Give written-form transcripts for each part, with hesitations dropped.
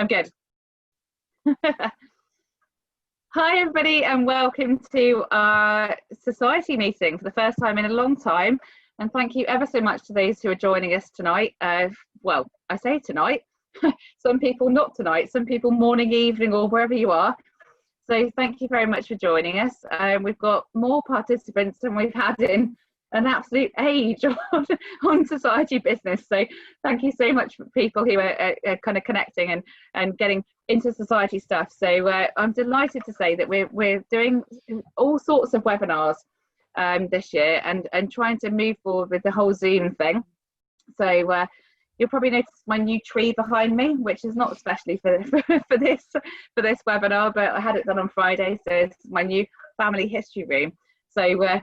I'm good. Hi everybody and welcome to our society meeting for the first time in a long time, and thank you ever so much to those who are joining us tonight. Well, I say tonight, some people not tonight, some people morning, evening or wherever you are. So thank you very much for joining us. We've got more participants than we've had in an absolute age on society business. So thank you so much for people who are kind of connecting and getting into society stuff. So I'm delighted to say that we're doing all sorts of webinars this year and trying to move forward with the whole Zoom thing. So you'll probably notice my new tree behind me, which is not especially for this webinar, but I had it done on Friday, so it's my new family history room. So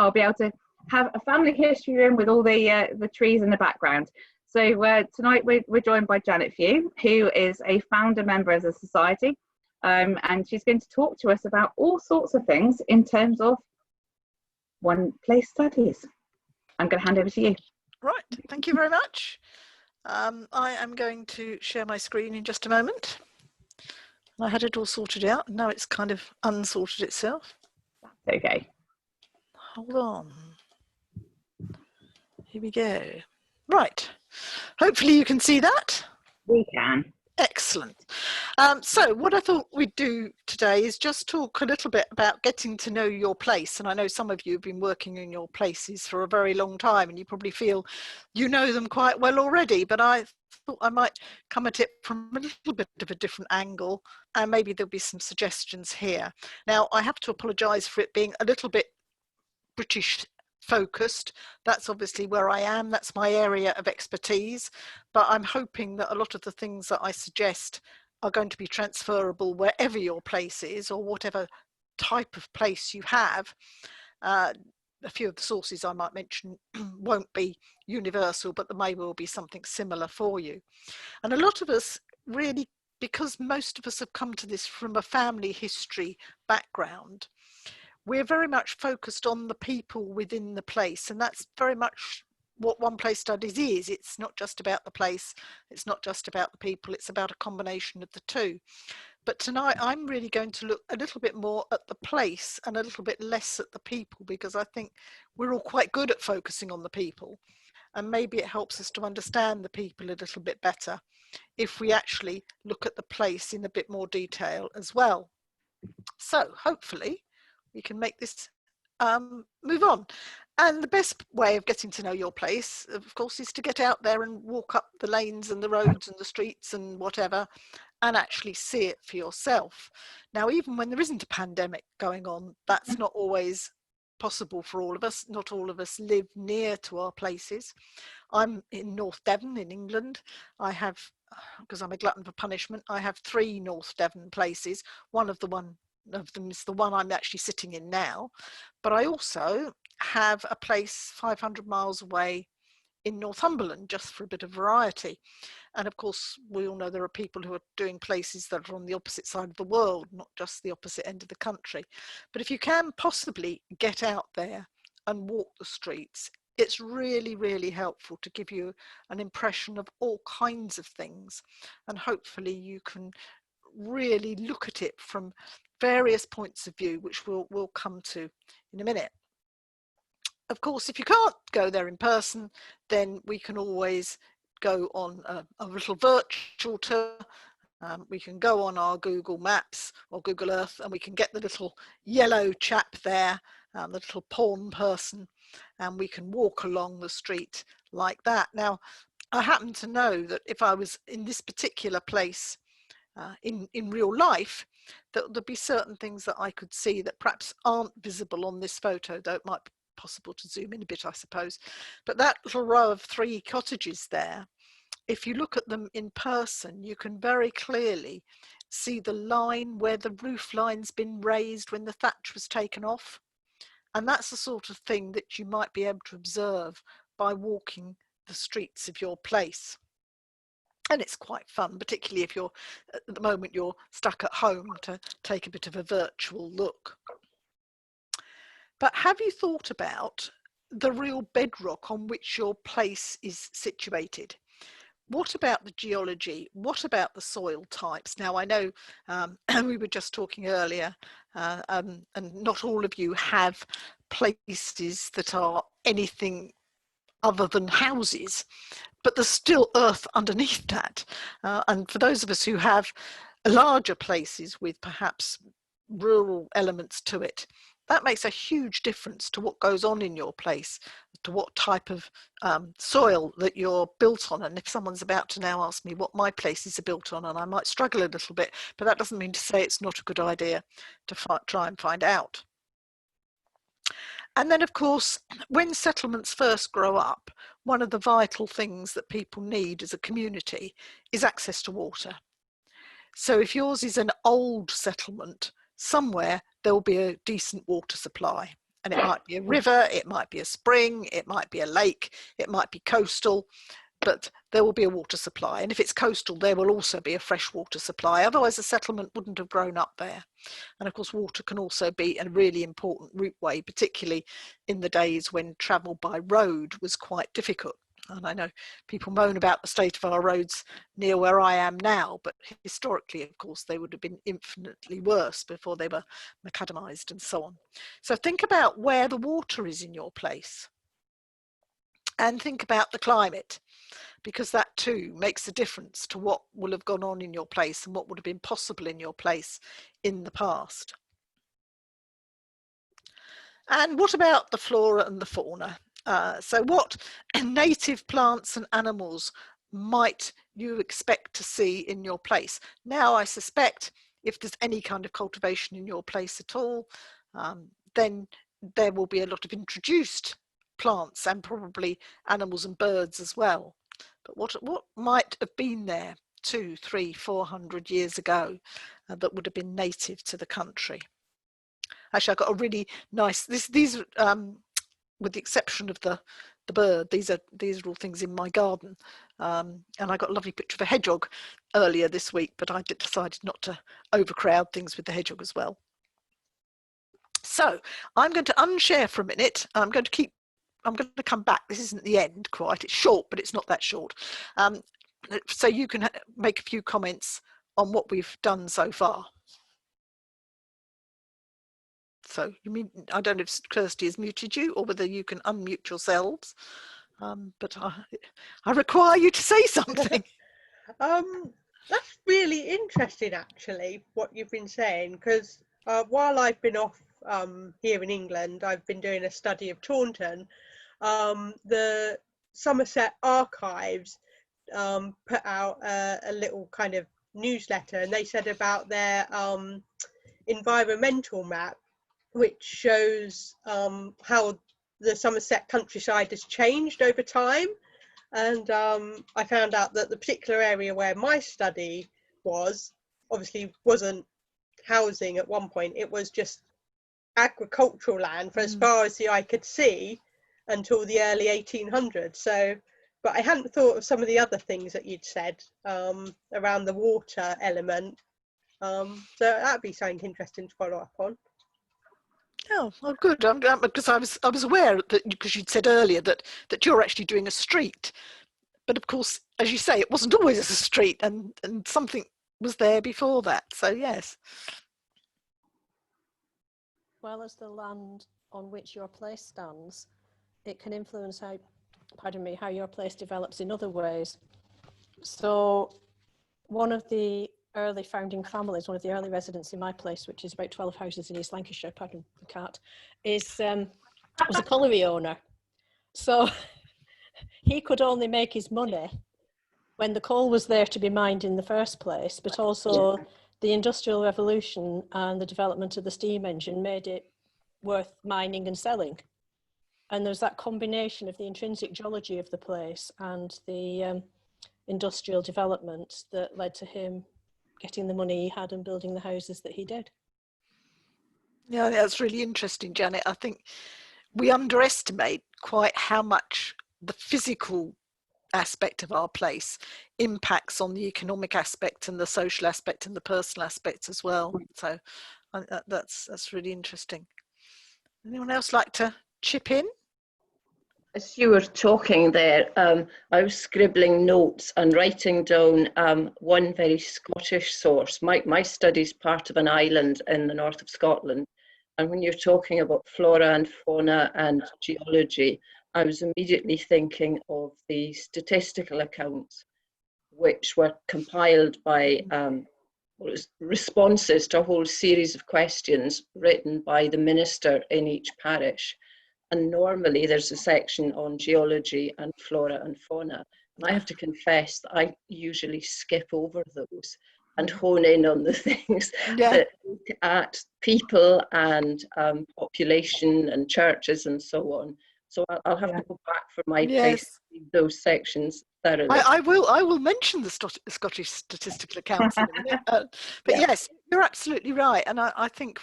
I'll be able to have a family history room with all the trees in the background. So tonight we're joined by Janet Few, who is a founder member of the society, and she's going to talk to us about all sorts of things in terms of one place studies. I'm going to hand over to you. Right, thank you very much. I am going to share my screen in just a moment. I had it all sorted out, now it's kind of unsorted itself. Okay. Hold on. Here we go. Right, hopefully you can see that. We can. Excellent. So what I thought we'd do today is just talk a little bit about getting to know your place. And I know some of you have been working in your places for a very long time and you probably feel you know them quite well already, but I thought I might come at it from a little bit of a different angle, and maybe there'll be some suggestions here. Now, I have to apologise for it being a little bit British focused. That's obviously where I am, that's my area of expertise, but I'm hoping that a lot of the things that I suggest are going to be transferable wherever your place is or whatever type of place you have. A few of the sources I might mention won't be universal, but there may well be something similar for you. And a lot of us really, because most of us have come to this from a family history background, we're very much focused on the people within the place, and that's very much what One Place Studies is. It's not just about the place, it's not just about the people, it's about a combination of the two. But tonight I'm really going to look a little bit more at the place and a little bit less at the people, because I think we're all quite good at focusing on the people, and maybe it helps us to understand the people a little bit better if we actually look at the place in a bit more detail as well. So hopefully we can make this move on. And the best way of getting to know your place, of course, is to get out there and walk up the lanes and the roads and the streets and whatever, and actually see it for yourself. Now, even when there isn't a pandemic going on, that's not always possible for all of us. Not all of us live near to our places. I'm in North Devon in England. I have, because I'm a glutton for punishment, I have 3 North Devon places. One of them is the one I'm actually sitting in now, but I also have a place 500 miles away in Northumberland, just for a bit of variety. And of course, we all know there are people who are doing places that are on the opposite side of the world, not just the opposite end of the country. But if you can possibly get out there and walk the streets, it's really, really helpful to give you an impression of all kinds of things. And hopefully you can really look at it from various points of view, which we'll come to in a minute. Of course, if you can't go there in person, then we can always go on a little virtual tour. We can go on our Google Maps or Google Earth, and we can get the little yellow chap there, the little pawn person, and we can walk along the street like that. Now, I happen to know that if I was in this particular place in real life, that there'd be certain things that I could see that perhaps aren't visible on this photo, though it might be possible to zoom in a bit, I suppose. But that little row of 3 cottages there, if you look at them in person, you can very clearly see the line where the roof line's been raised when the thatch was taken off. And that's the sort of thing that you might be able to observe by walking the streets of your place. And it's quite fun, particularly if you're, at the moment, you're stuck at home, to take a bit of a virtual look. But have you thought about the real bedrock on which your place is situated? what about the geology? What about the soil types? Now, I know we were just talking earlier, and not all of you have places that are anything other than houses, but there's still earth underneath that. And for those of us who have larger places with perhaps rural elements to it, that makes a huge difference to what goes on in your place, to what type of soil that you're built on. And if someone's about to now ask me what my places are built on, and I might struggle a little bit, but that doesn't mean to say it's not a good idea to try and find out. And then, of course, when settlements first grow up, one of the vital things that people need as a community is access to water. So if yours is an old settlement, somewhere there will be a decent water supply. And it might be a river, it might be a spring, it might be a lake, it might be coastal, but there will be a water supply. And if it's coastal, there will also be a fresh water supply. Otherwise, a settlement wouldn't have grown up there. And of course, water can also be a really important routeway, particularly in the days when travel by road was quite difficult. And I know people moan about the state of our roads near where I am now, but historically, of course, they would have been infinitely worse before they were macadamized and so on. So think about where the water is in your place. And think about the climate, because that too makes a difference to what will have gone on in your place and what would have been possible in your place in the past. And what about the flora and the fauna? So what native plants and animals might you expect to see in your place? Now, I suspect if there's any kind of cultivation in your place at all, then there will be a lot of introduced plants and probably animals and birds as well. But what might have been there 200, 300, 400 years ago that would have been native to the country? Actually, I got a really nice, these with the exception of the bird, these are all things in my garden. And I got a lovely picture of a hedgehog earlier this week, but I decided not to overcrowd things with the hedgehog as well. So I'm going to unshare for a minute. I'm going to come back. This isn't the end quite. It's short, but it's not that short. So you can make a few comments on what we've done so far. So you mean, I don't know if Kirsty has muted you or whether you can unmute yourselves, but I require you to say something. That's really interesting, actually, what you've been saying, because while I've been off here in England, I've been doing a study of Taunton. The Somerset Archives put out a little kind of newsletter, and they said about their environmental map, which shows how the Somerset countryside has changed over time. And I found out that the particular area where my study was obviously wasn't housing at one point. It was just agricultural land for as far as the eye could see until the early 1800s. So, but I hadn't thought of some of the other things that you'd said around the water element. So that'd be something interesting to follow up on. Oh, well, good. I'm glad, because I was aware that, because you'd said earlier that you're actually doing a street, but of course, as you say, it wasn't always a street, and something was there before that. So yes. Well as the land on which your place stands, it can influence how, pardon me, how your place develops in other ways. So one of the early founding families, one of the early residents in my place, which is about 12 houses in East Lancashire, pardon the cat, was a colliery owner. So he could only make his money when the coal was there to be mined in the first place, but also the Industrial Revolution and the development of the steam engine made it worth mining and selling. And there's that combination of the intrinsic geology of the place and the industrial development that led to him getting the money he had and building the houses that he did. Yeah, that's really interesting, Janet. I think we underestimate quite how much the physical aspect of our place impacts on the economic aspect and the social aspect and the personal aspect as well. So that's really interesting. Anyone else like to chip in? As you were talking there, I was scribbling notes and writing down one very Scottish source. My study's part of an island in the north of Scotland. And when you're talking about flora and fauna and geology, I was immediately thinking of the statistical accounts, which were compiled by responses to a whole series of questions written by the minister in each parish. And normally there's a section on geology and flora and fauna. And I have to confess that I usually skip over those and hone in on the things that look at people and population and churches and so on. So I'll have to go back for my place to read those sections thoroughly. I will mention the Scottish statistical accounts in a minute. But yes, you're absolutely right. And I think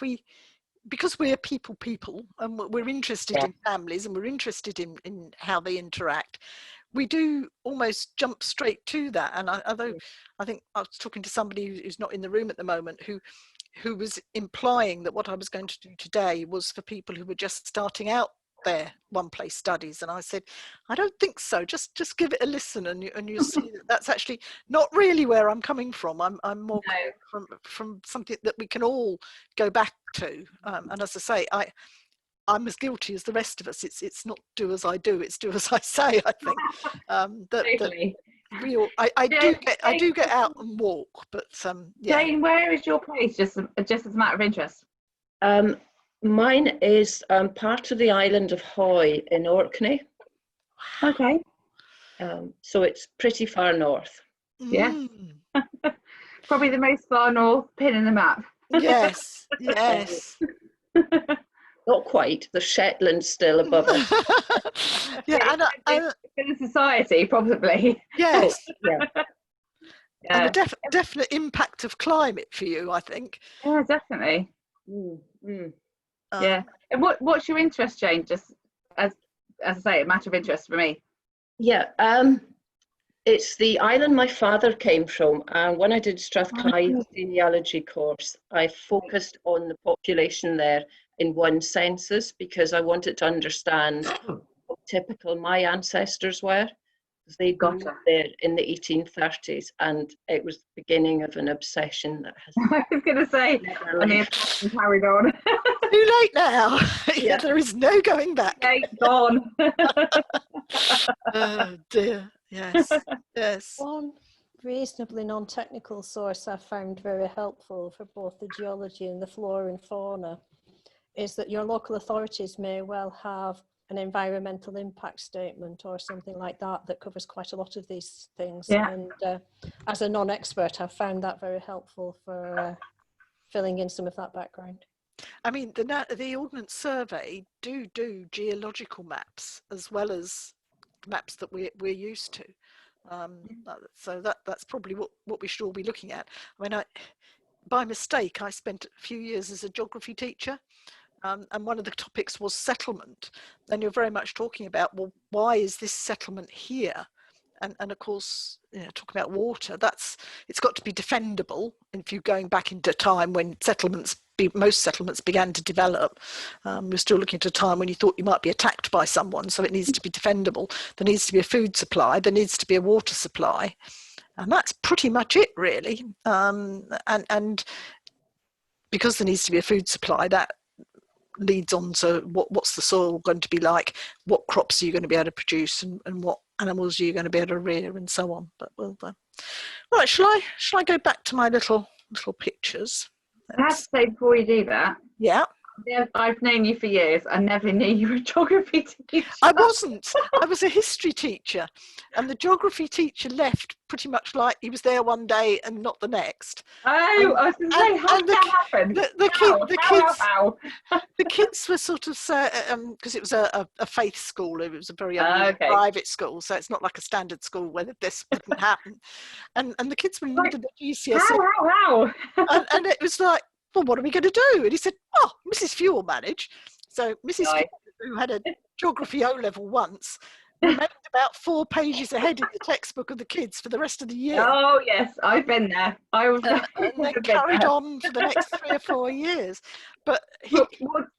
because we're people and we're interested in families and we're interested in how they interact, we do almost jump straight to that. And although I think I was talking to somebody who's not in the room at the moment who was implying that what I was going to do today was for people who were just starting out their one place studies, and I said, I don't think so. Just give it a listen, and you see that's actually not really where I'm coming from. I'm more from something that we can all go back to. And as I say, I'm as guilty as the rest of us. It's not do as I do, it's do as I say. I think Totally. I do get out and walk, but Jane, where is your place? Just as a matter of interest. Mine is part of the island of Hoy in Orkney. Okay. So it's pretty far north. Yeah. Probably the most far north pin in the map. Yes. Not quite. The Shetland's still above us. In the society, probably. Yes. And the definite impact of climate for you, I think. Yeah, definitely. Yeah. And what's your interest, Jane? Just as I say, a matter of interest for me. Yeah. It's the island my father came from, and when I did Strathclyde's genealogy course, I focused on the population there in one census because I wanted to understand how typical my ancestors were. They got there in the 1830s, and it was the beginning of an obsession that has. I was going to say, and the obsession carried on. Too late now. There is no going back. Late, gone. Oh dear. Yes. One reasonably non-technical source I found very helpful for both the geology and the flora and fauna is that your local authorities may well have an environmental impact statement or something like that covers quite a lot of these things. And as a non-expert, I've found that very helpful for filling in some of that background. I mean, the Ordnance Survey do geological maps as well as maps that we're used to. So that's probably what we should all be looking at. I mean, by mistake, I spent a few years as a geography teacher. And one of the topics was settlement. And you're very much talking about, well, why is this settlement here? And of course, talking about water, it's got to be defendable. And if you're going back into time when most settlements began to develop, we're still looking at a time when you thought you might be attacked by someone, so it needs to be defendable. There needs to be a food supply, there needs to be a water supply. And that's pretty much it, really. And because there needs to be a food supply, that leads on to what's the soil going to be like, what crops are you going to be able to produce, and what animals are you going to be able to rear, and so on. But right, shall I go back to my little pictures? I have to say before you do that, I've known you for years. I never knew you were a geography teacher. I wasn't. I was a history teacher, and the geography teacher left pretty much like he was there one day and not the next. Oh, I was going to say, how did that happen? The kids were sort of, because it was a faith school, it was a very private school, so it's not like a standard school where this wouldn't happen. And the kids were under the GCSE. How? And it was like, well, what are we going to do? And he said, oh, Mrs. Few will manage. So Mrs. Few, who had a geography O-level once, remained about 4 pages ahead in the textbook of the kids for the rest of the year. Oh yes, I've been there. I was And then carried on for the next 3 or 4 years. But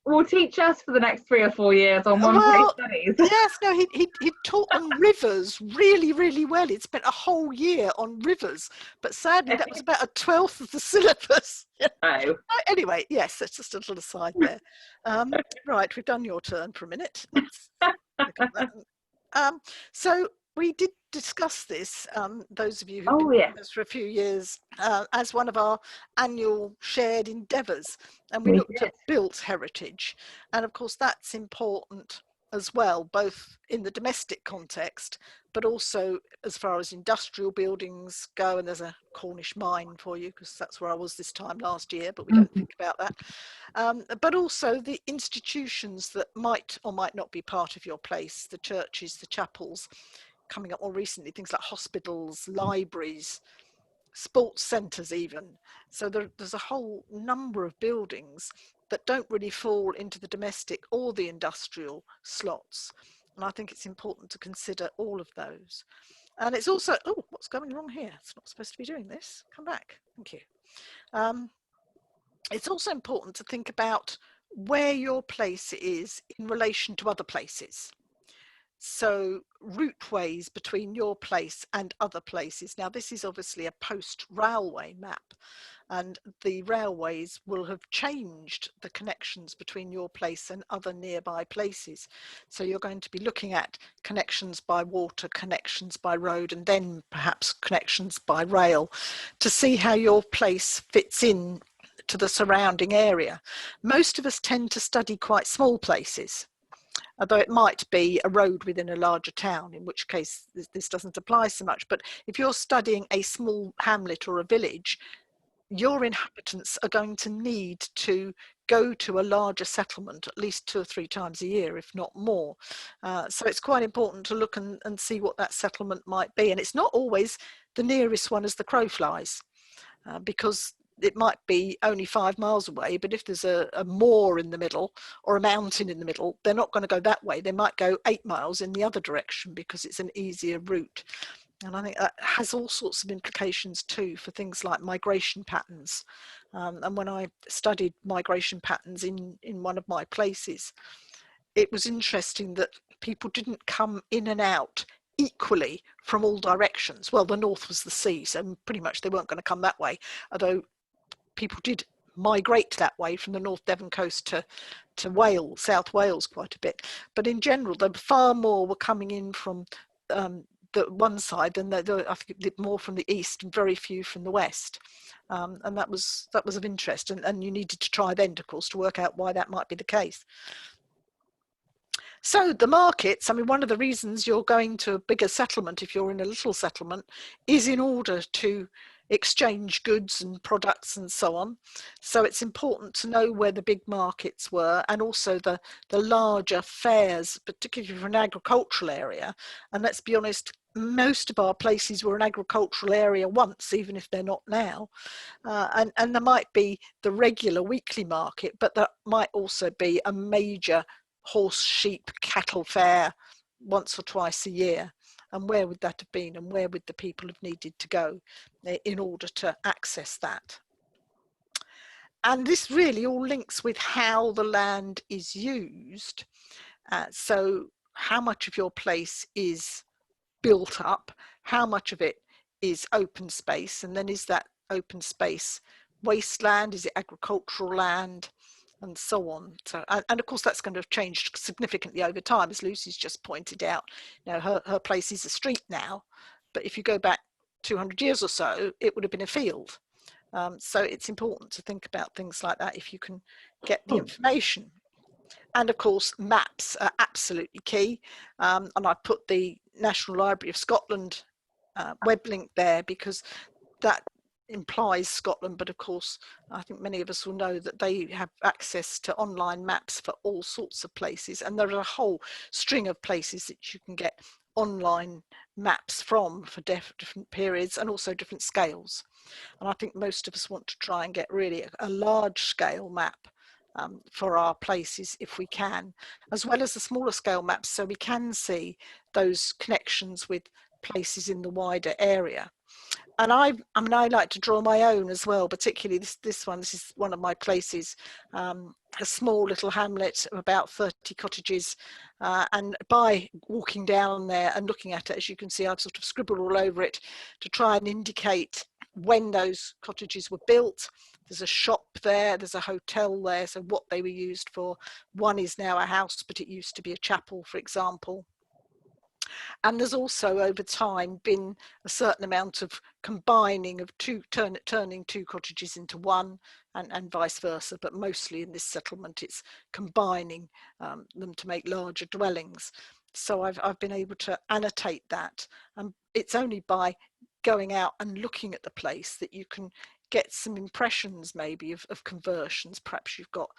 will teach us for the next 3 or 4 years on one place studies. Yes, no, he taught them rivers really, really well. He'd spent a whole year on rivers, but sadly that was about a 12th of the syllabus. Oh. Anyway, yes, that's just a little aside there. Right, we've done your turn for a minute. Let's look at that. So we did discuss this, those of you who've been with us for a few years, as one of our annual shared endeavours, and we looked at built heritage, and of course that's important as well, both in the domestic context, but also as far as industrial buildings go. And there's a Cornish mine for you, because that's where I was this time last year, but we don't think about that. But also the institutions that might or might not be part of your place, the churches, the chapels, coming up more recently, things like hospitals, libraries, sports centres even. So there's a whole number of buildings that don't really fall into the domestic or the industrial slots. And I think it's important to consider all of those. And it's also, oh, what's going wrong here? It's not supposed to be doing this. Come back. Thank you. It's also important to think about where your place is in relation to other places. So routeways between your place and other places. Now, this is obviously a post-railway map, and the railways will have changed the connections between your place and other nearby places. So you're going to be looking at connections by water, connections by road, and then perhaps connections by rail to see how your place fits in to the surrounding area. Most of us tend to study quite small places, although it might be a road within a larger town, in which case this doesn't apply so much. But if you're studying a small hamlet or a village, your inhabitants are going to need to go to a larger settlement at least 2 or 3 times a year, if not more. So it's quite important to look and see what that settlement might be. And it's not always the nearest one as the crow flies, because it might be only 5 miles away, but if there's a moor in the middle or a mountain in the middle, they're not going to go that way. They might go 8 miles in the other direction because it's an easier route. And I think that has all sorts of implications too for things like migration patterns. And when I studied migration patterns in one of my places, it was interesting that people didn't come in and out equally from all directions. Well, the north was the sea, so pretty much they weren't going to come that way, although people did migrate that way from the North Devon coast to Wales, South Wales quite a bit. But in general, far more were coming in from the one side than I think more from the east, and very few from the west. And that was of interest. And you needed to try then, of course, to work out why that might be the case. So the markets, I mean, one of the reasons you're going to a bigger settlement if you're in a little settlement is in order to exchange goods and products and so on. So it's important to know where the big markets were, and also the larger fairs, particularly for an agricultural area. And let's be honest, most of our places were an agricultural area once, even if they're not now. And there might be the regular weekly market, but there might also be a major horse, sheep, cattle fair once or twice a year. And where would that have been, and where would the people have needed to go in order to access that? And this really all links with how the land is used. So how much of your place is built up, how much of it is open space, and then is that open space wasteland, is it agricultural land, and so on. So, and of course that's going to have changed significantly over time, as Lucy's just pointed out. You know, her place is a street now, but if you go back 200 years or so, it would have been a field. So it's important to think about things like that if you can get the information. And of course, maps are absolutely key. And I put the National Library of Scotland web link there because that implies Scotland, but of course I think many of us will know that they have access to online maps for all sorts of places, and there are a whole string of places that you can get online maps from for different periods and also different scales. And I think most of us want to try and get really a large scale map for our places if we can, as well as the smaller scale maps, so we can see those connections with places in the wider area. And I mean, I like to draw my own as well, particularly this one. This is one of my places, a small little hamlet of about 30 cottages. And by walking down there and looking at it, as you can see, I've sort of scribbled all over it to try and indicate when those cottages were built. There's a shop there, there's a hotel there, so what they were used for. One is now a house, but it used to be a chapel, for example. And there's also over time been a certain amount of combining of turning two cottages into one, and vice versa, but mostly in this settlement it's combining them to make larger dwellings. So I've been able to annotate that, and it's only by going out and looking at the place that you can get some impressions maybe of conversions. Perhaps you've got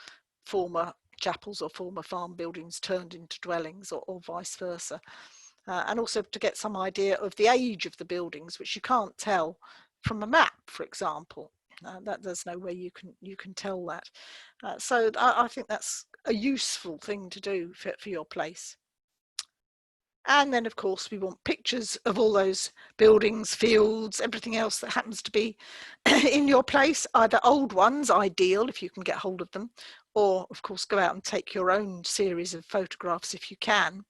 former chapels or former farm buildings turned into dwellings, or vice versa. And also to get some idea of the age of the buildings, which you can't tell from a map, for example. That there's no way you can tell that. So I think that's a useful thing to do for your place. And then, of course, we want pictures of all those buildings, fields, everything else that happens to be in your place, either old ones, ideal if you can get hold of them, or, of course, go out and take your own series of photographs if you can.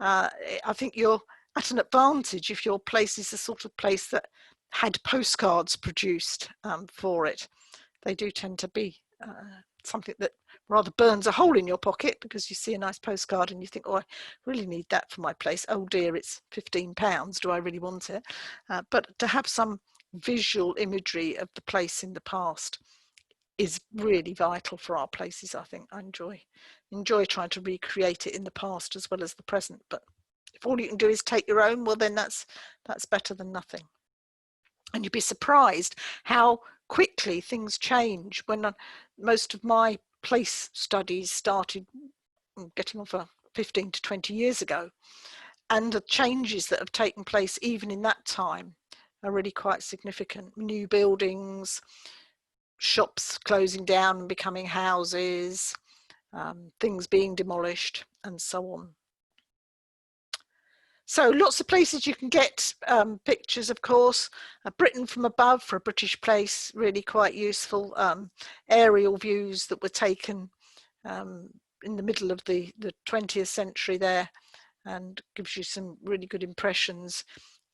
I think you're at an advantage if your place is the sort of place that had postcards produced for it. They do tend to be something that rather burns a hole in your pocket, because you see a nice postcard and you think, oh, I really need that for my place. Oh dear, it's £15. Do I really want it? But to have some visual imagery of the place in the past is really vital for our places. I think I enjoy trying to recreate it in the past as well as the present. But if all you can do is take your own, well, then that's better than nothing. And you'd be surprised how quickly things change. When most of my place studies started getting on for 15 to 20 years ago, and the changes that have taken place even in that time are really quite significant. New buildings, shops closing down and becoming houses, things being demolished, and so on. So lots of places you can get pictures, of course. Britain from above for a British place, really quite useful. Aerial views that were taken in the middle of the 20th century there, and gives you some really good impressions.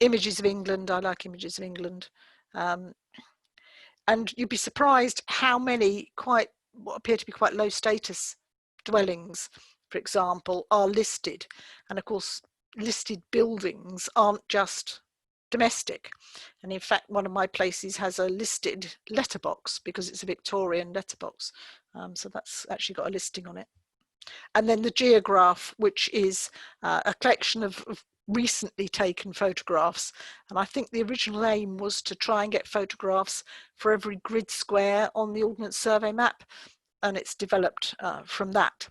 Images of England, I like images of England. And you'd be surprised how many what appear to be quite low status dwellings, for example, are listed. And of course, listed buildings aren't just domestic. And in fact, one of my places has a listed letterbox because it's a Victorian letterbox. So that's actually got a listing on it. And then the geograph, which is a collection of recently taken photographs. And I think the original aim was to try and get photographs for every grid square on the Ordnance Survey map. And it's developed from that.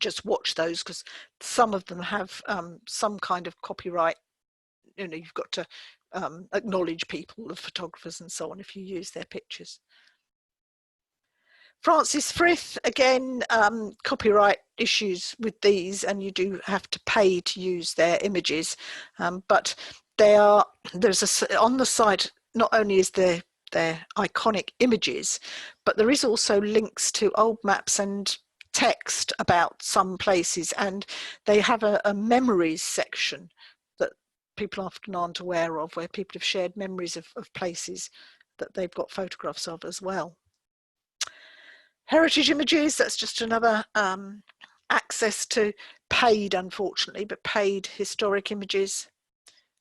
Just watch those, because some of them have some kind of copyright. You know, you've got to acknowledge people, the photographers and so on, if you use their pictures. Francis Frith, again, copyright issues with these, and you do have to pay to use their images, but there's on the site, not only is their iconic images, but there is also links to old maps and text about some places, and they have a memories section that people often aren't aware of, where people have shared memories of places that they've got photographs of as well. Heritage images, that's just another access to paid, unfortunately, but paid historic images.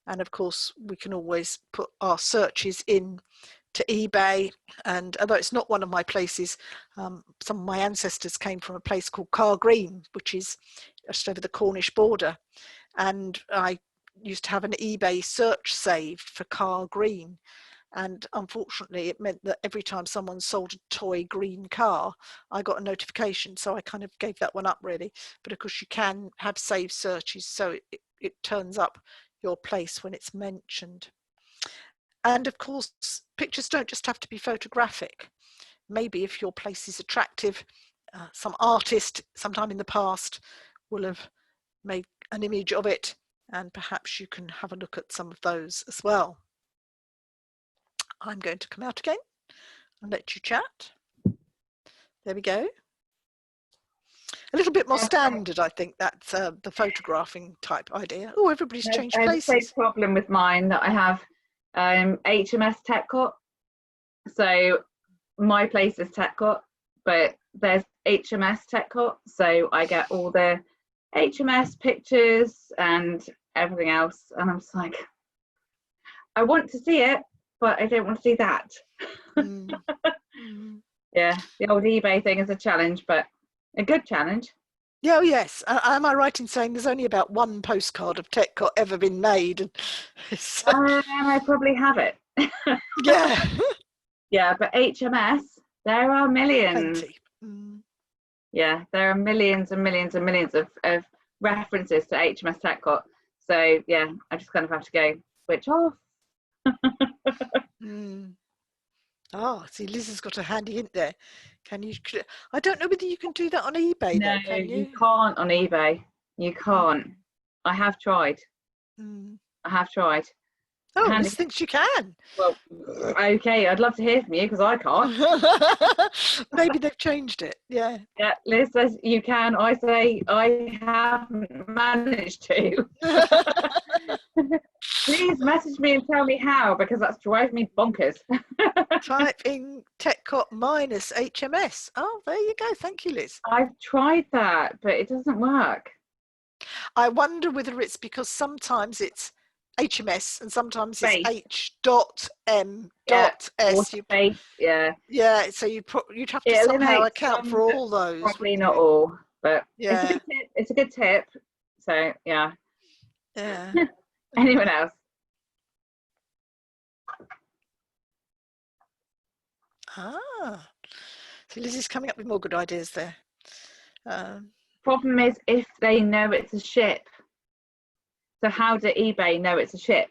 And of course, we can always put our searches in to eBay. And although it's not one of my places, some of my ancestors came from a place called Carr Green, which is just over the Cornish border. And I used to have an eBay search saved for Carr Green. And unfortunately, it meant that every time someone sold a toy green car, I got a notification. So I kind of gave that one up, really. But of course, you can have saved searches, so it turns up your place when it's mentioned. And of course, pictures don't just have to be photographic. Maybe if your place is attractive some artist sometime in the past will have made an image of it, and perhaps you can have a look at some of those as well. I'm going to come out again and let you chat. There we go. A little bit more standard, I think. That's the photographing type idea. Oh, everybody's changed places. I have the same problem with mine, that I have HMS TechCot. So my place is TechCot, but there's HMS TechCot. So I get all the HMS pictures and everything else. And I'm just like, I want to see it, but I don't want to see that. Yeah, the old eBay thing is a challenge, but a good challenge. Yeah, oh yes. Am I right in saying there's only about one postcard of TechCot ever been made? I probably have it. Yeah. Yeah, but HMS, there are millions. Yeah, there are millions and millions and millions of references to HMS TechCot. So yeah, I just kind of have to go switch off. Oh, see, Liz has got a handy hint there. Can you? I don't know whether you can do that on eBay. No, though, can you? You can't on eBay. You can't. I have tried. I have tried. Oh, Liz thinks you can. Well, okay, I'd love to hear from you because I can't. Maybe they've changed it. Yeah. Yeah, Liz says you can. I say I haven't managed to. Please message me and tell me how, because that's driving me bonkers. Type in TechCot minus HMS. Oh, there you go. Thank you, Liz. I've tried that, but it doesn't work. I wonder whether it's because sometimes it's HMS and sometimes Space. it's H.M.S. Yeah. Yeah, so you'd have to somehow account for all those. Probably not all, but yeah. It's a good tip. So yeah. Yeah. Anyone else? So Lizzie's coming up with more good ideas there. Problem is if they know it's a ship. So how do eBay know it's a ship?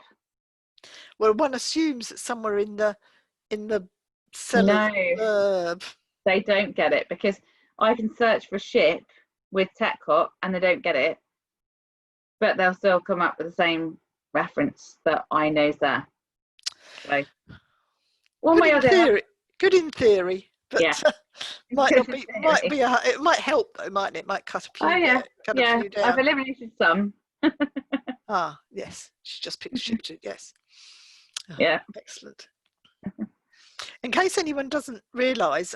Well, one assumes that somewhere in the seller's verb. They don't get it, because I can search for ship with TechCot and they don't get it, but they'll still come up with the same reference that I know's there. So good in theory, but yeah. It might help though, mightn't it? It might cut a few. A few down. I've eliminated some. Yes, she just picked ship to yes. Yeah, excellent. In case anyone doesn't realise,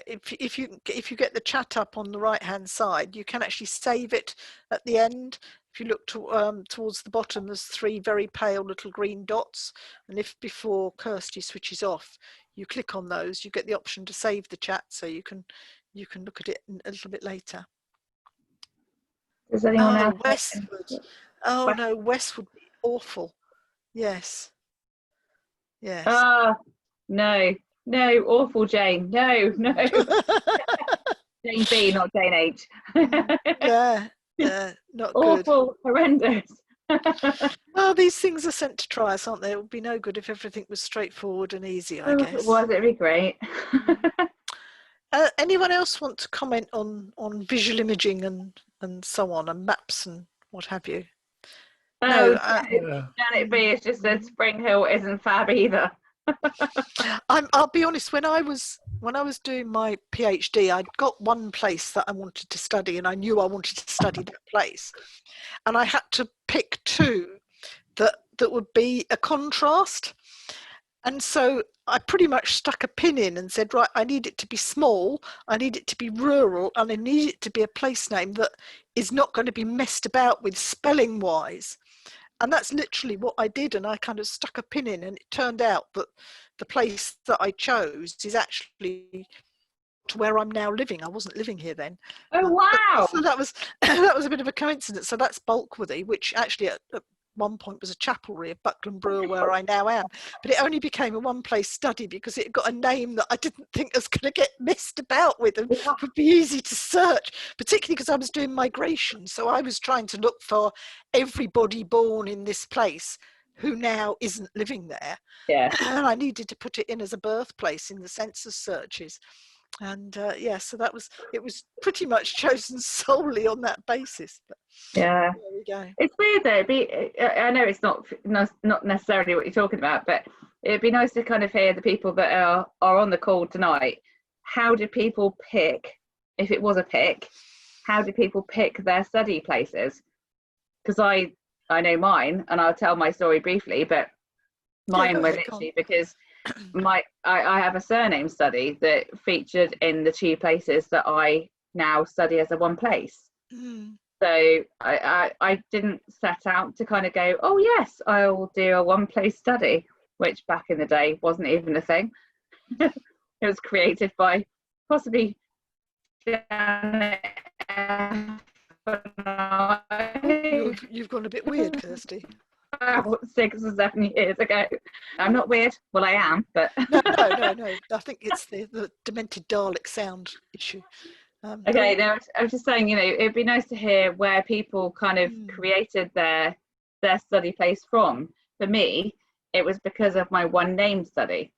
if you get the chat up on the right hand side, you can actually save it at the end. If you look towards the bottom, there's 3 very pale little green dots, and if before Kirsty switches off, you click on those, you get the option to save the chat, so you can look at it a little bit later. Does anyone else? Westwood. Oh no, Westwood would be awful. Yes. Yes. No, awful Jane. No. Jane B, not Jane H. Yeah, not awful, good. Awful, horrendous. Well, these things are sent to try us, aren't they? It would be no good if everything was straightforward and easy, I guess. If it was, it'd be great. Anyone else want to comment on visual imaging and so on, and maps and what have you? No, Janet B has just said Spring Hill isn't fab either. I'll be honest, when I was doing my PhD, I'd got one place that I wanted to study, and I knew I wanted to study that place, and I had to pick 2 that would be a contrast. And so I pretty much stuck a pin in and said, right, I need it to be small, I need it to be rural, and I need it to be a place name that is not going to be messed about with spelling wise. And that's literally what I did, and I kind of stuck a pin in, and it turned out that the place that I chose is actually to where I'm now living. I wasn't living here then. Oh wow! So that was a bit of a coincidence. So that's Bulkworthy, which actually at one point was a chapelry of Buckland Brewer where I now am, but it only became a one-place study because it got a name that I didn't think was going to get messed about with and would be easy to search, particularly because I was doing migration. So I was trying to look for everybody born in this place who now isn't living there. Yeah. And I needed to put it in as a birthplace in the census searches. And yeah, so it was pretty much chosen solely on that basis. But Yeah. there we go. It's weird though. I know it's not necessarily what you're talking about, but it'd be nice to kind of hear the people that are on the call tonight. How do people pick, if it was a pick, how do people pick their study places? Because I know mine, and I'll tell my story briefly, but mine were literally because I have a surname study that featured in the 2 places that I now study as a one place. So I didn't set out to kind of go, oh yes, I'll do a one place study, which back in the day wasn't even a thing. It was created by possibly Janet. You've gone a bit weird, Kirsty. About 6 or 7 years ago. I'm not weird. Well, I am, but no. I think it's the demented Dalek sound issue. Okay, no, I was just saying, it'd be nice to hear where people kind of created their study place from. For me, it was because of my one name study,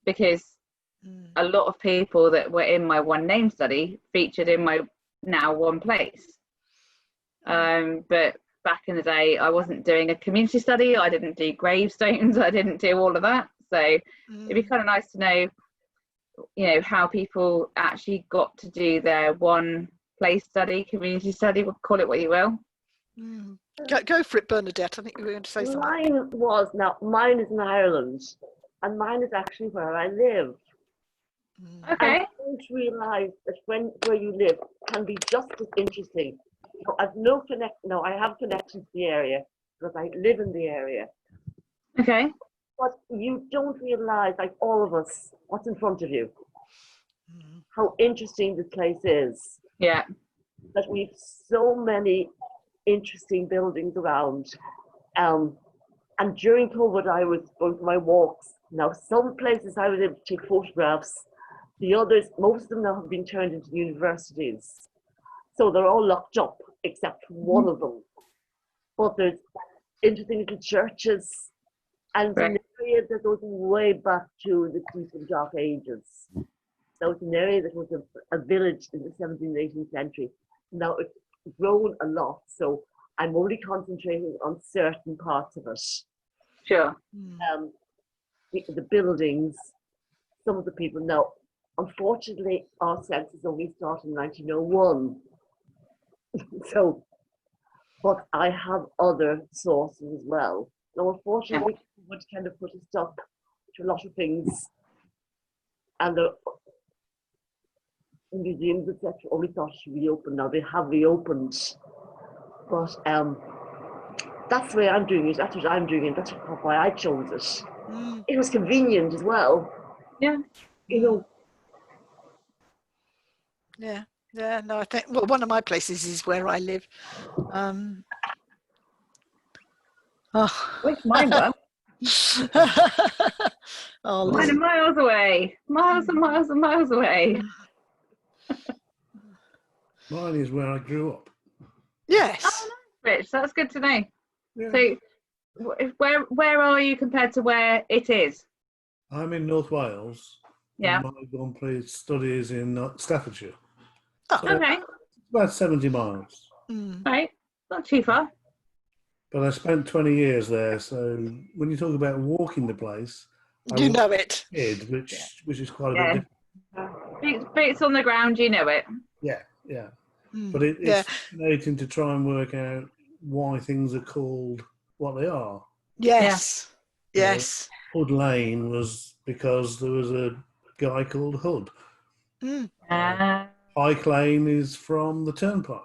because a lot of people that were in my one name study featured in my now one place. But back in the day, I wasn't doing a community study. I didn't do gravestones. I didn't do all of that. So it'd be kind of nice to know, how people actually got to do their one place study, community study, we'll call it what you will. Go for it, Bernadette. I think you were going to say something. Mine is in Ireland, and mine is actually where I live. Okay. I don't realise that where you live can be just as interesting. I've no connect. No, I have connections to the area because I live in the area. Okay. But you don't realise, like all of us, what's in front of you. How interesting this place is. Yeah. That we've so many interesting buildings around. And during COVID, I was going for my walks. Now, some places I was able to take photographs. The others, most of them now have been turned into universities. So they're all locked up, except one of them. But there's interesting little churches. And it's an area that goes way back to the deep and dark ages. So it's an area that was a village in the 17th and 18th century. Now it's grown a lot, so I'm only concentrating on certain parts of it. Sure. The buildings, some of the people. Now, unfortunately, our census only started in 1901. So, but I have other sources as well. Now, unfortunately, would kind of put a stop to a lot of things, and the museums, etc., only thought to reopen. Now they have reopened, but that's the way I'm doing it. That's what I'm doing it. That's why I chose it. It was convenient as well. Yeah. Yeah. No, I think one of my places is where I live. Which mine were? Mine are miles away, miles and miles and miles away. Mine is where I grew up. Yes. Oh, nice, Rich, that's good to know. Yeah. So where are you compared to where it is? I'm in North Wales. Yeah. And my one place studies in Staffordshire. Oh, So okay. about 70 miles. Right, not too far. But I spent 20 years there, so when you talk about walking the place, you know it. Which is quite a bit different. Boots on the ground, you know it. Yeah. But it's fascinating to try and work out why things are called what they are. Yes. Hood Lane was because there was a guy called Hood. Pike Lane is from the Turnpike.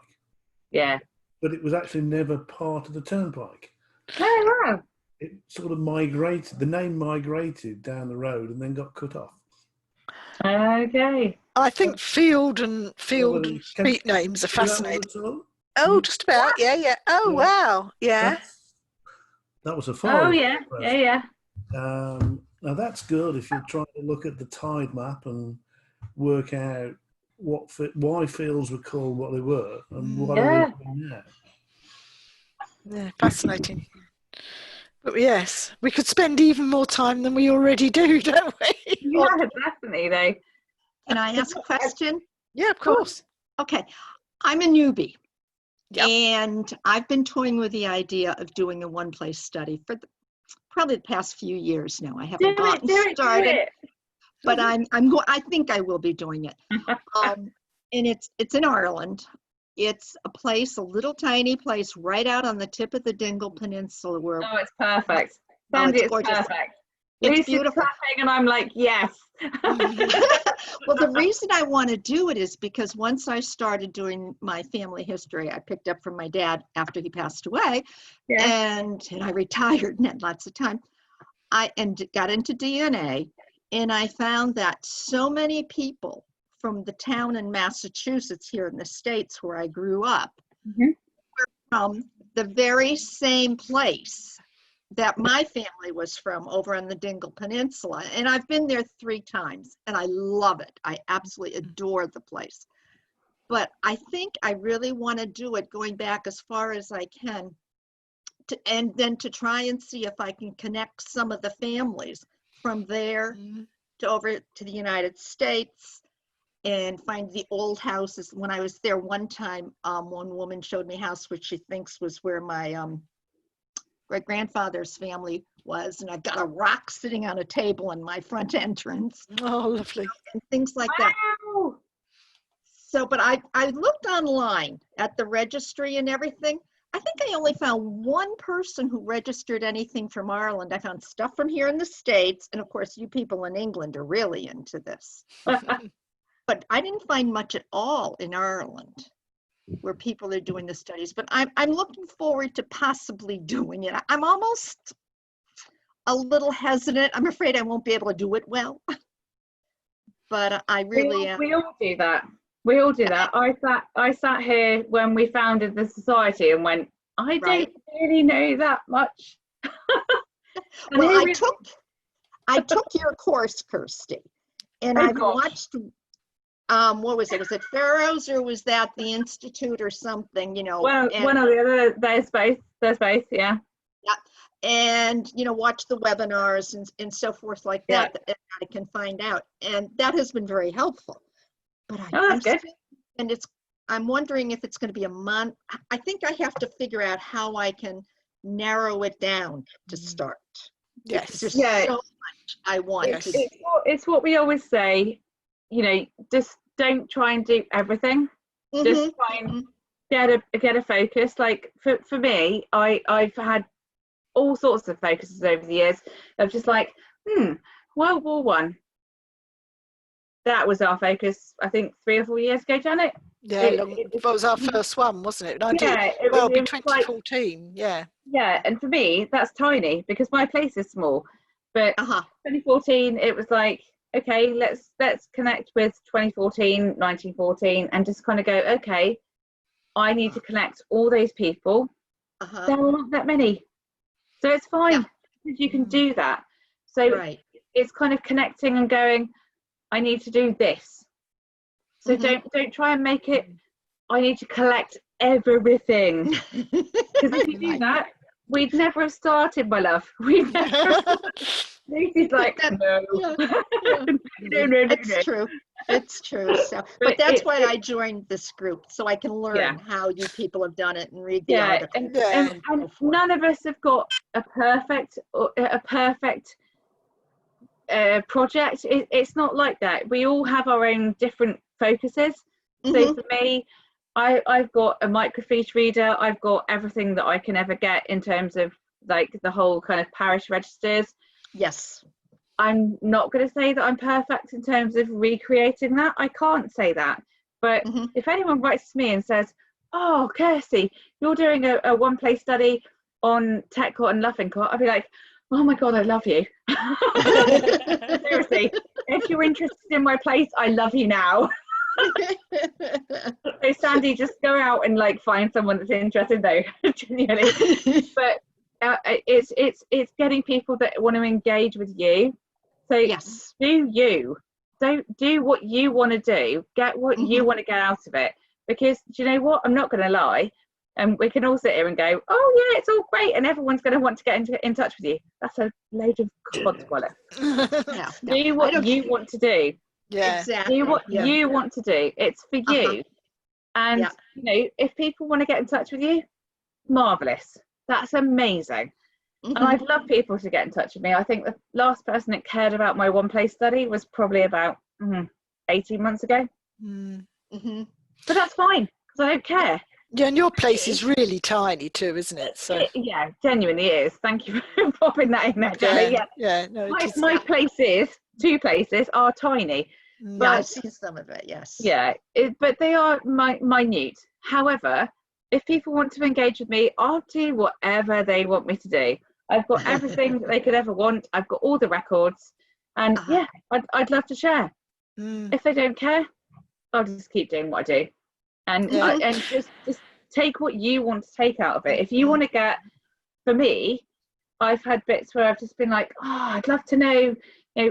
Yeah. But it was actually never part of the Turnpike. Oh, wow. It sort of migrated, the name migrated down the road and then got cut off. Okay. I think field and street names are fascinating. Oh, just about. Yeah. Oh, wow. Yeah. That was a forest. Oh, yeah. Yeah. Now that's good if you're trying to look at the tide map and work out why fields were called what they were and what are they doing now. Yeah, fascinating. But yes, we could spend even more time than we already do, don't we? Yeah, definitely. Can I ask a question? Yeah, of course. Okay, I'm a newbie. Yep. And I've been toying with the idea of doing a one-place study for probably the past few years now. I haven't gotten started, but I think I will be doing it. And it's in Ireland. It's a place, a little tiny place right out on the tip of the Dingle Peninsula where Oh, it's perfect. Oh, Sandy, it's it's gorgeous. perfect. It's Lucy's beautiful. clapping and I'm like, yes. Well, the reason I want to do it is because once I started doing my family history, I picked up from my dad after he passed away, and I retired and had lots of time. I got into DNA, and I found that so many people from the town in Massachusetts here in the States where I grew up were from the very same place that my family was from over on the Dingle Peninsula. And I've been there 3 times and I love it. I absolutely adore the place. But I think I really want to do it going back as far as I can and then to try and see if I can connect some of the families from there to over to the United States and find the old houses. When I was there one time, one woman showed me a house which she thinks was where my great-grandfather's family was, and I've got a rock sitting on a table in my front entrance. Oh, lovely. And things like that. So, but I looked online at the registry and everything. I think I only found one person who registered anything from Ireland. I found stuff from here in the States, and of course you people in England are really into this. But I didn't find much at all in Ireland where people are doing the studies, but I'm looking forward to possibly doing it. I'm almost a little hesitant. I'm afraid I won't be able to do it well, but I really am. We all do that. We all do that. I sat here when we founded the society and went, I don't really know that much. Well, I took your course, Kirsty, and I've watched. What was it? Was it Pharaohs or was that the Institute or something? You know. Well, one or the other. There's both. There's both. Yeah. Yeah, and watch the webinars and so forth like that. That I can find out, and that has been very helpful. But I'm good. And I'm wondering if it's going to be a month. I think I have to figure out how I can narrow it down to start. Yes. There's so much I want to do. It's what we always say. Just don't try and do everything. Just try and get a focus. Like for me, I've had all sorts of focuses over the years of just like, World War One. That was our focus, I think 3 or 4 years ago, Janet. Yeah, that was our first one, wasn't it? It was 2014. Like, yeah, and for me, that's tiny because my place is small. But 2014, it was like, okay, let's connect with 2014, 1914, and just kind of go, okay, I need to connect all those people. There are not that many, so it's fine. You can do that. So it's kind of connecting and going, I need to do this. So don't try and make it, I need to collect everything. Because if you do that, we'd never have started, my love. We'd never. Lucy's like, no. No. It's true. It's true. So, but that's why I joined this group, so I can learn how you people have done it and read the articles. And none of us have got a perfect project. It's not like that. We all have our own different focuses. So for me, I've got a microfiche reader. I've got everything that I can ever get in terms of like the whole kind of parish registers. Yes. I'm not going to say that I'm perfect in terms of recreating that. I can't say that. But if anyone writes to me and says, oh, Kirsty, you're doing a one-place study on Tetcott and Luffingcott, I'll be like, oh my God, I love you. Seriously, if you're interested in my place, I love you now. So Sandy, just go out and like find someone that's interested though, genuinely. But it's getting people that want to engage with you. So do you. Don't do what you want to do. Get what you want to get out of it. Because do you know what? I'm not going to lie. And we can all sit here and go, oh yeah, it's all great, and everyone's going to want to get in touch with you. That's a load of codswallop. Do what you want to do. Yeah. Exactly. Do what Yeah. you want to do. It's for you. And Yeah. you know, if people want to get in touch with you, marvelous. That's amazing. And Mhm. I'd love people to get in touch with me. I think the last person that cared about my one place study was probably about 18 months ago. Mhm. But that's fine, because I don't care. Yeah, and your place is really tiny too, isn't it? So Yeah, genuinely is. Thank you for popping that in there, Jenny. Yeah, no, my places, 2 places, are tiny. Yeah, I've But seen some of it. Yes. yeah, but they are minute. However, if people want to engage with me, I'll do whatever they want me to do. I've got everything that they could ever want. I've got all the records, and yeah, I'd love to share. If they don't care, I'll just keep doing what I do, and and just take what you want to take out of it. If you want to get, for me, I've had bits where I've just been like, oh, I'd love to know,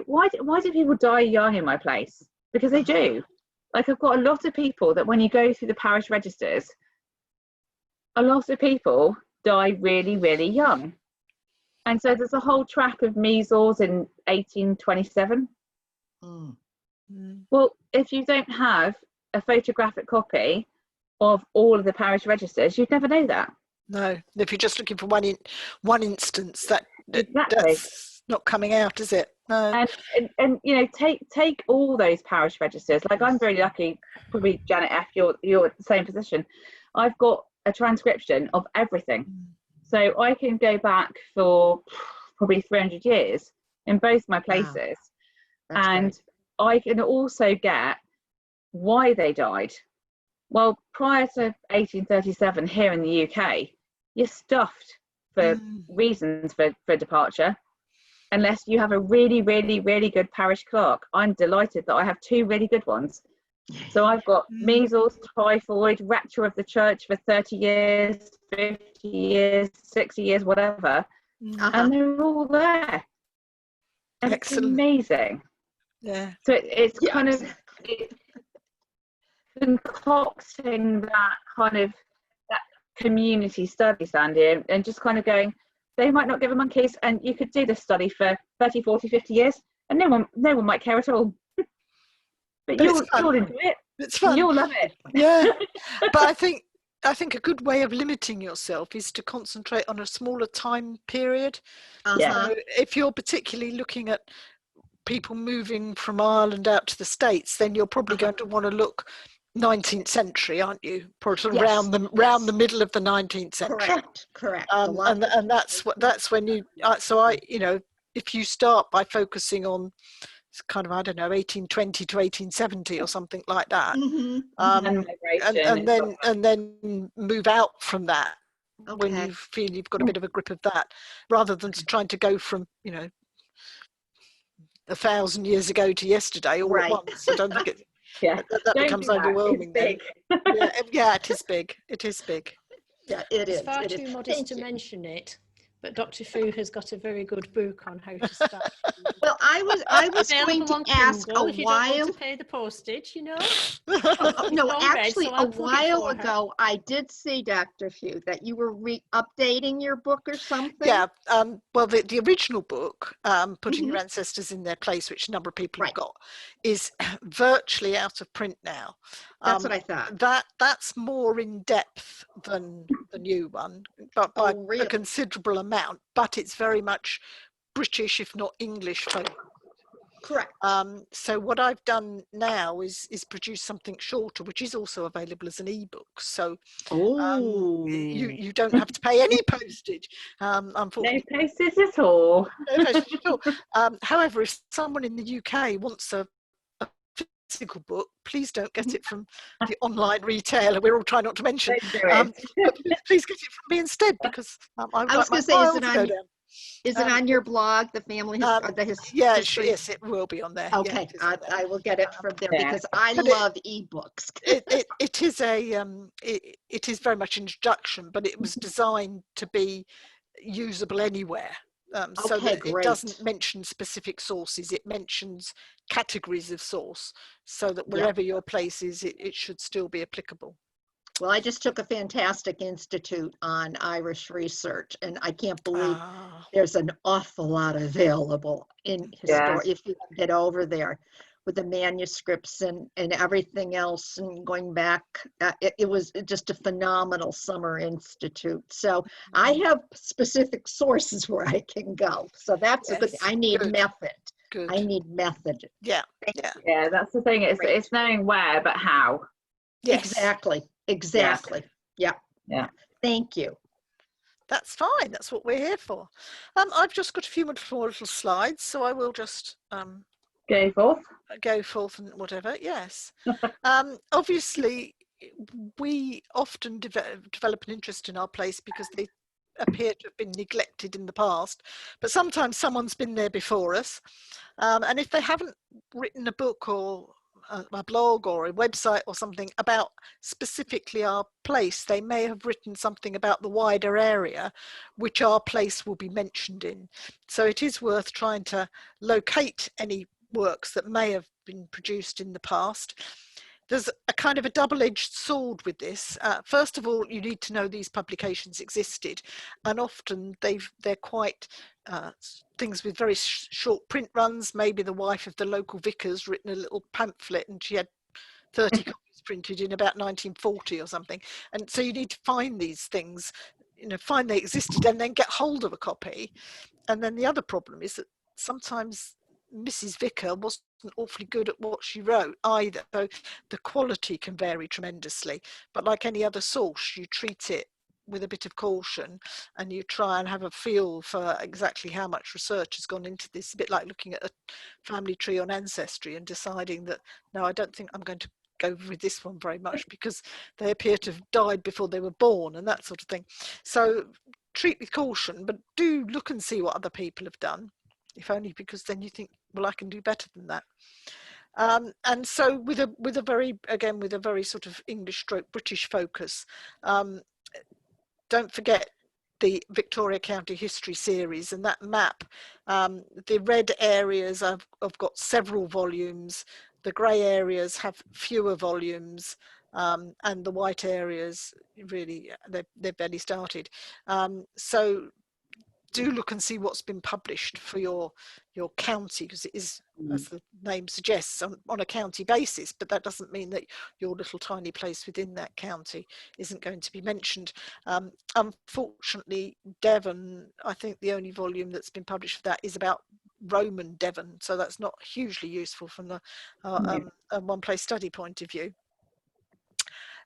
why do people die young in my place? Because they do. Like, I've got a lot of people that when you go through the parish registers, a lot of people die really, really young. And so there's a whole track of measles in 1827. Well, if you don't have a photographic copy of all of the parish registers, you'd never know that. No, if you're just looking for one instance, Exactly. that's not coming out, is it? No. And you know, take all those parish registers. Like, I'm very lucky, probably Janet F, you're at the same position. I've got a transcription of everything. So I can go back for probably 300 years in both my places. That's and great. I can also get why they died. Well, prior to 1837 here in the UK, you're stuffed for reasons for departure, unless you have a really, really, really good parish clerk. I'm delighted that I have 2 really good ones. So I've got measles, typhoid, rapture of the church for 30 years, 50 years, 60 years, whatever. And they're all there. And Excellent. it's amazing. Yeah. So it's kind of concocting that kind of that community study, Sandy, and just kind of going, they might not give a monkeys, and you could do this study for 30, 40, 50 years, and no one might care at all. But you'll enjoy it. It's fun. You'll love it. Yeah. But I think a good way of limiting yourself is to concentrate on a smaller time period. So if you're particularly looking at people moving from Ireland out to the States, then you're probably going to want to look 19th century, aren't you? Probably around the middle of the 19th century. Correct. And that's when you. If you start by focusing on kind of, I don't know, 1820 to 1870 or something like that, and then move out from that when you feel you've got a bit of a grip of that, rather than trying to go from 1,000 years ago to yesterday all at once. I don't think it. That becomes overwhelming. It's big. Yeah, it is big. It is big. Yeah, it is. It's far too modest to mention it, but Dr. Fu has got a very good book on how to start. Well, I was going to ask a if you while. don't want to pay the postage, No, actually, a while ago, I did see, Dr. Fu, that you were updating your book or something. Yeah. Well, the original book, Putting Your Ancestors in Their Place, which a number of people have got, is virtually out of print now. That's what I thought. That's more in depth than the new one, but by a considerable amount. But it's very much British, if not English, focused. Correct. So what I've done now is produce something shorter, which is also available as an ebook. So you don't have to pay any postage. Unfortunately, no postage at all. No postage at all. However, if someone in the UK wants a physical book, please don't get it from the online retailer. We're all trying not to mention. Please get it from me instead, because I was going to say, is it on your blog, the family history? Yes, it will be on there. Okay, I will get it from there because I love ebooks. It is very much an introduction, but it was designed to be usable anywhere. So that it doesn't mention specific sources, it mentions categories of source, so that wherever your place is, it should still be applicable. Well, I just took a fantastic institute on Irish research, and I can't believe there's an awful lot available in history if you get over there. with the manuscripts and everything else and going back. It was just a phenomenal summer institute. So I have specific sources where I can go. So that's a good, Yes. I need Good. method. Good. I need method. Yeah. Yeah. Yeah, that's the thing. Great. It's knowing where, but how. Yes. Exactly. Exactly. Yeah. Yeah. Thank you. That's fine. That's what we're here for. I've just got a few more little slides, so I will just Go forth. go forth and whatever. Yes. Obviously, we often develop an interest in our place because they appear to have been neglected in the past, but sometimes someone's been there before us, and if they haven't written a book or a blog or a website or something about specifically our place, they may have written something about the wider area which our place will be mentioned in. So it is worth trying to locate any works that may have been produced in the past. There's a kind of a double-edged sword with this. First of all, you need to know these publications existed, and often they're quite things with very short print runs. Maybe the wife of the local vicar's written a little pamphlet and she had 30 copies printed in about 1940 or something. And so you need to find these things, find they existed and then get hold of a copy. And then the other problem is that sometimes Mrs. Vicar wasn't awfully good at what she wrote either. So the quality can vary tremendously. But like any other source, you treat it with a bit of caution and you try and have a feel for exactly how much research has gone into this. A bit like looking at a family tree on Ancestry and deciding that, no, I don't think I'm going to go with this one very much because they appear to have died before they were born and that sort of thing. So treat with caution, but do look and see what other people have done, if only because then you think, well, I can do better than that. And so with a very sort of English stroke British focus, don't forget the Victoria County History series and that map. The red areas have got several volumes, the grey areas have fewer volumes, and the white areas really they've barely started. So do look and see what's been published for your county, because it is, as the name suggests, on a county basis, but that doesn't mean that your little tiny place within that county isn't going to be mentioned. Unfortunately, Devon, I think the only volume that's been published for that is about Roman Devon, so that's not hugely useful from the one place study point of view.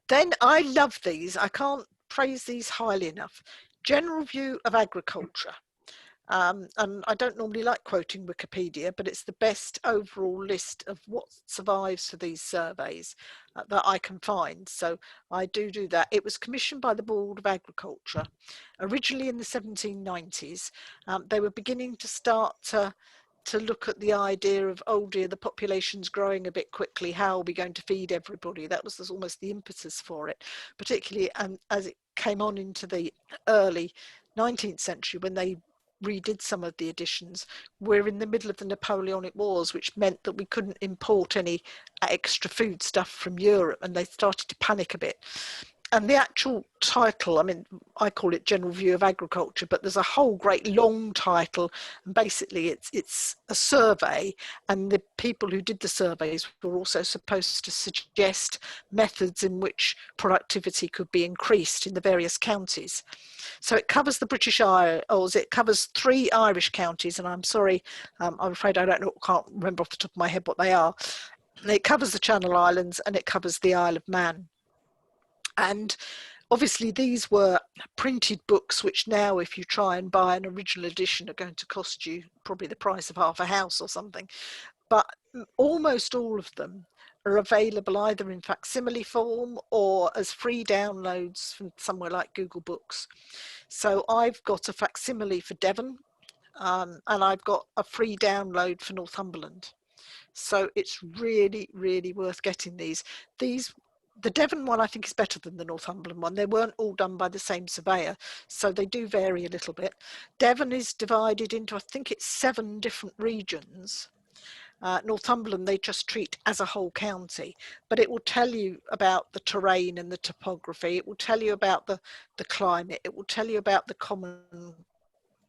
Then I love these, I can't praise these highly enough. General View of Agriculture. And I don't normally like quoting Wikipedia, but it's the best overall list of what survives for these surveys that I can find. So I do that. It was commissioned by the Board of Agriculture, originally in the 1790s. They were beginning to start to look at the idea of, oh dear, the population's growing a bit quickly, how are we going to feed everybody? That was almost the impetus for it, particularly as it came on into the early 19th century when they redid some of the editions. We're in the middle of the Napoleonic Wars, which meant that we couldn't import any extra food stuff from Europe, and they started to panic a bit. And the actual title, I mean, I call it General View of Agriculture, but there's a whole great long title, and basically it's a survey, and the people who did the surveys were also supposed to suggest methods in which productivity could be increased in the various counties. So it covers the British Isles, it covers 3 Irish counties, and I'm sorry, I'm afraid I can't remember off the top of my head what they are. It covers the Channel Islands and it covers the Isle of Man. And obviously these were printed books, which now if you try and buy an original edition are going to cost you probably the price of half a house or something. But almost all of them are available either in facsimile form or as free downloads from somewhere like Google Books. So I've got a facsimile for Devon, and I've got a free download for Northumberland. So it's really, really worth getting these. The Devon one I think is better than the Northumberland one. They weren't all done by the same surveyor, so they do vary a little bit. Devon is divided into, I think it's 7 different regions. Northumberland they just treat as a whole county, but it will tell you about the terrain and the topography. It will tell you about the climate. It will tell you about the common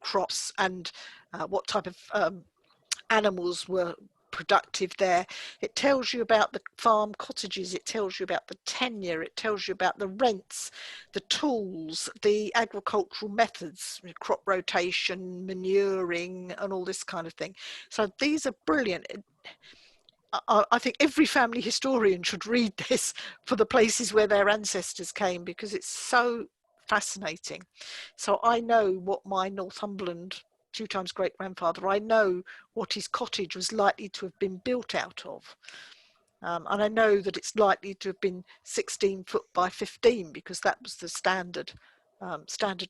crops and what type of animals were productive there. It tells you about the farm cottages, it tells you about the tenure, it tells you about the rents, the tools, the agricultural methods, crop rotation, manuring, and all this kind of thing. So these are brilliant. I think every family historian should read this for the places where their ancestors came, because it's so fascinating. So I know what my Northumberland 2 times great grandfather, I know what his cottage was likely to have been built out of. And I know that it's likely to have been 16 foot by 15, because that was the standard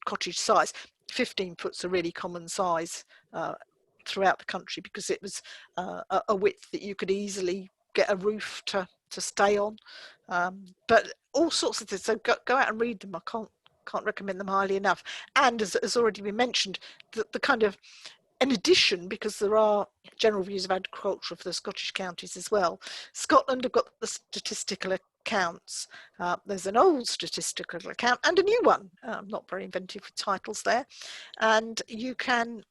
cottage size. 15 foot's a really common size throughout the country, because it was a width that you could easily get a roof to stay on. But all sorts of things, so go out and read them. I can't recommend them highly enough. And as has already been mentioned, the kind of, in addition, because there are general views of agriculture for the Scottish counties as well, Scotland have got the statistical accounts. There's an old statistical account and a new one. I'm not very inventive with titles there. And you can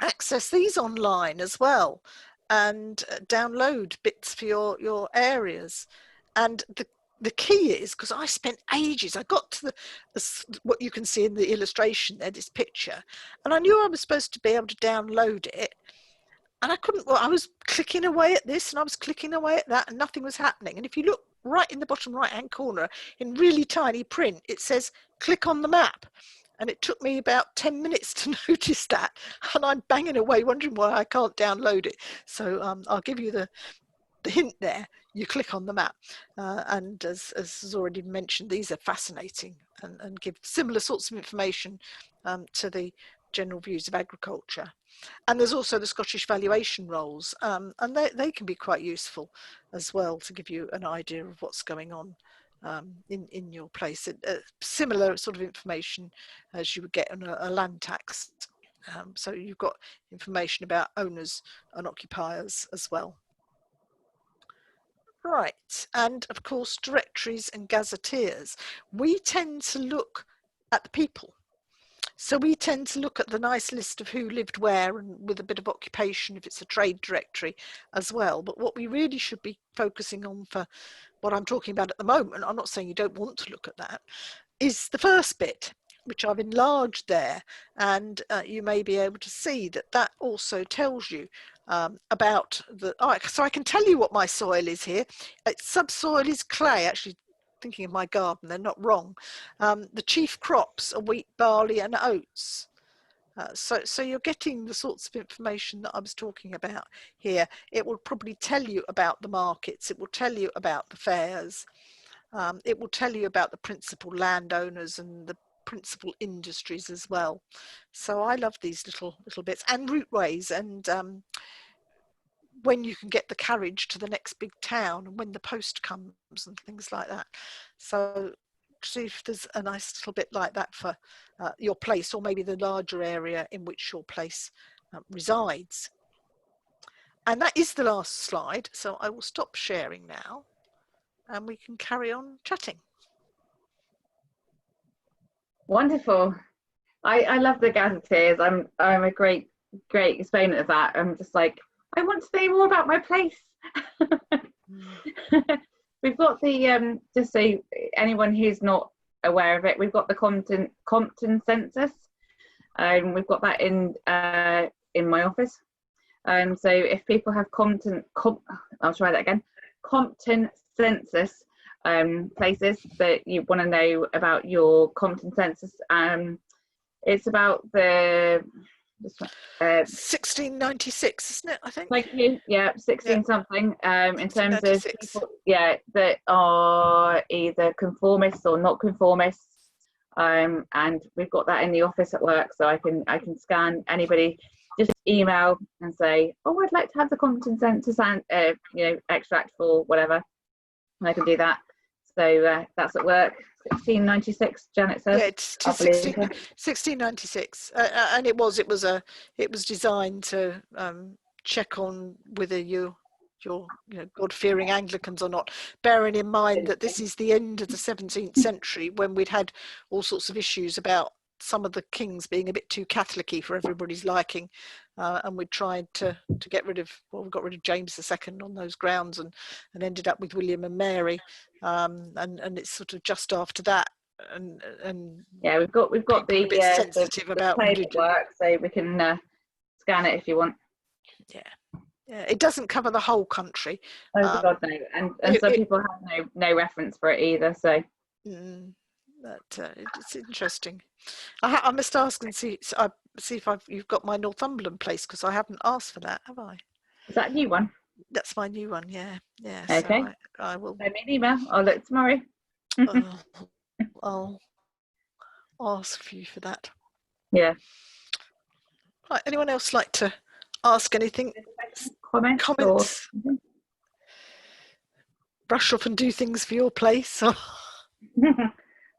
access these online as well, and download bits for your areas. And the key is, because I spent ages, I got to what you can see in the illustration there, this picture, and I knew I was supposed to be able to download it, and I couldn't. Well, I was clicking away at this and I was clicking away at that, and nothing was happening. And if you look right in the bottom right hand corner in really tiny print, it says click on the map. And it took me about 10 minutes to notice that, and I'm banging away wondering why I can't download it. So I'll give you the hint there. You click on the map, and as has already been mentioned, these are fascinating and give similar sorts of information to the general views of agriculture. And there's also the Scottish valuation rolls, and they can be quite useful as well to give you an idea of what's going on in your place. Similar sort of information as you would get on a land tax. So you've got information about owners and occupiers as well. Right, and of course directories and gazetteers. We tend to look at the people. So we tend to look at the nice list of who lived where and with a bit of occupation if it's a trade directory as well. But what we really should be focusing on for what I'm talking about at the moment, I'm not saying you don't want to look at that, is the first bit, which I've enlarged there. And you may be able to see that that also tells you about so I can tell you what my soil is here. Subsoil is clay, actually. Thinking of my garden, they're not wrong. The chief crops are wheat, barley and oats. So you're getting the sorts of information that I was talking about here. It will probably tell you about the markets. It will tell you about the fairs. It will tell you about the principal landowners and the principal industries as well. So I love these little bits, and routeways, and when you can get the carriage to the next big town and when the post comes and things like that. So see if there's a nice little bit like that for your place, or maybe the larger area in which your place resides. And that is the last slide. So I will stop sharing now and we can carry on chatting. Wonderful. I love the Gazetteers. I'm a great exponent of that. I'm just like, I want to say more about my place. We've got the just so anyone who's not aware of it, we've got the Compton census. We've got that in my office. So if people have I'll try that again. Compton census places that you want to know about your Compton census. It's about the 1696, isn't it? I think. Thank you. Yeah, 16 something. In terms of people, that are either conformists or not conformists, and we've got that in the office at work, so I can scan anybody. Just email and say, oh, I'd like to have the Compton census and extract for whatever, and I can do that. So that's at work. 1696, Janet says. Yeah, it's 1696, and it was designed to check on whether you're God-fearing Anglicans or not, bearing in mind that this is the end of the 17th century, when we'd had all sorts of issues about some of the kings being a bit too Catholic-y for everybody's liking, and we tried to get rid of, well, we got rid of James II on those grounds, and ended up with William and Mary, and it's sort of just after that, and yeah, we've got people a bit sensitive about religion. paperwork, so we can scan it if you want. Yeah, it doesn't cover the whole country. Oh God, no, and some people have no reference for it either. So, but it's interesting. I must ask and see if you've got my Northumberland place, because I haven't asked for that, have I? Is that a new one? That's my new one. Yeah. Okay. So I will. Send me an email. I'll look tomorrow. I'll ask for you for that. Yeah. Right. Anyone else like to ask anything? Comments? Brush up and do things for your place?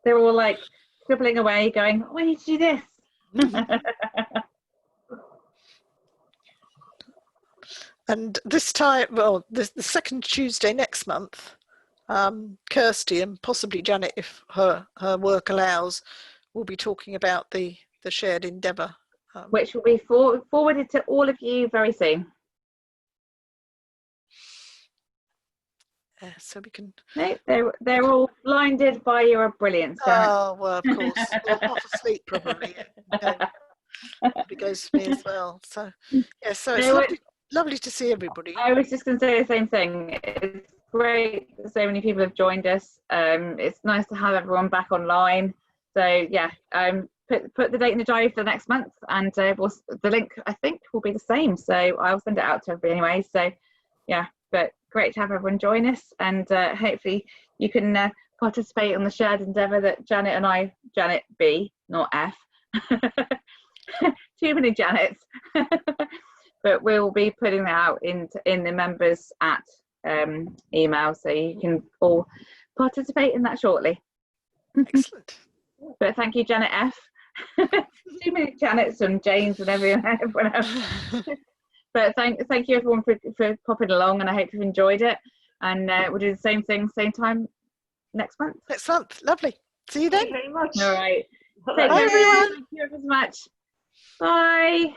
They're all like scribbling away, going, "Oh, I need to do this." And this time, well, the second Tuesday next month, Kirsty and possibly Janet, if her work allows, will be talking about the shared endeavour, which will be forwarded to all of you very soon. So we can. No, they're all blinded by your brilliance, Janet. Oh well, of course. Well, half asleep probably. Probably goes for me as well. So yeah, so it's lovely to see everybody. I was just going to say the same thing. It's great that so many people have joined us. It's nice to have everyone back online. So yeah, put the date in the diary for the next month, and the link I think will be the same. So I'll send it out to everybody anyway. So yeah, but great to have everyone join us, and hopefully you can participate on the shared endeavour that Janet B, not F. Too many Janets. But we'll be putting that out in the members at email, so you can all participate in that shortly. Excellent. But thank you, Janet F. Too many Janets and Janes and everyone else. But thank you everyone for popping along, and I hope you've enjoyed it. And we'll do the same thing, same time next month. Next month. Lovely. See you then. Thank you very much. All right. Bye, everyone. Thank you ever so much. Bye.